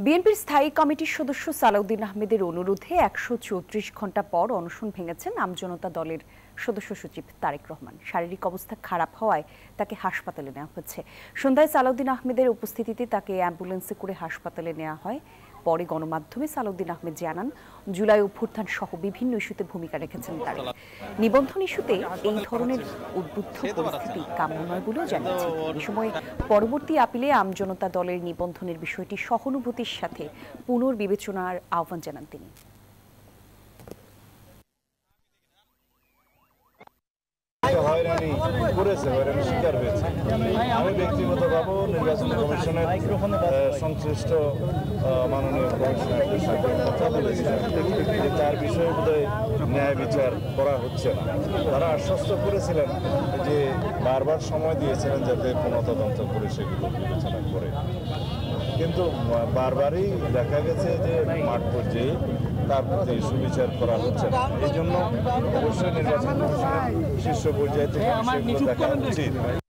বিএনপির স্থায়ী কমিটির সদস্য সালাউদ্দিন আহমেদের অনুরোধে ১৩৪ ঘণ্টা পর অনশন ভেঙেছেন আমজনতা দলের সদস্য সচিব তারেক রহমান। শারীরিক অবস্থা খারাপ হওয়ায় তাকে হাসপাতালে নেওয়া হয়েছে। সন্ধ্যায় সালাউদ্দিন আহমেদের উপস্থিতিতে তাকে অ্যাম্বুলেন্সে করে হাসপাতালে নেওয়া হয়। পরে গণমাধ্যমে সালাউদ্দিন আহমেদ জানান, জুলাই অভ্যুত্থান সহ বিভিন্ন ইস্যুতে ভূমিকা রেখেছেন তারেক। নিবন্ধন ইস্যুতে এই ধরনের উদ্বুদ্ধ পরিস্থিতি কাম্য নয় বলেও জানিয়েছেন। এ সময় পরবর্তী আপিলে আমজনতা দলের নিবন্ধনের বিষয়টি সহানুভূতির সাথে পুনর্বিবেচনার আহ্বান জানান তিনি। হয়রানি করেছে, হয়রানি শিকার হয়েছে। আমি ব্যক্তিগতভাবে নির্বাচন কমিশনের সংশ্লিষ্ট মাননীয় কমিশনারদের সাথে কথা বলেছিলাম যে তার বিষয়ে বোধহয় ন্যায় বিচার করা হচ্ছে না। তারা আশ্বস্ত করেছিলেন যে বারবার সময় দিয়েছিলেন যাতে কোনো তদন্ত করে সেগুলো বিবেচনা করে, কিন্তু বারবারই দেখা গেছে যে মাঠ পর্যায়ে তার প্রতি সুবিচার করা হচ্ছে না। এই জন্য অবশ্যই নির্বাচন কমিশনের শীর্ষ পর্যায়ে থেকে বিষয়গুলো দেখা উচিত।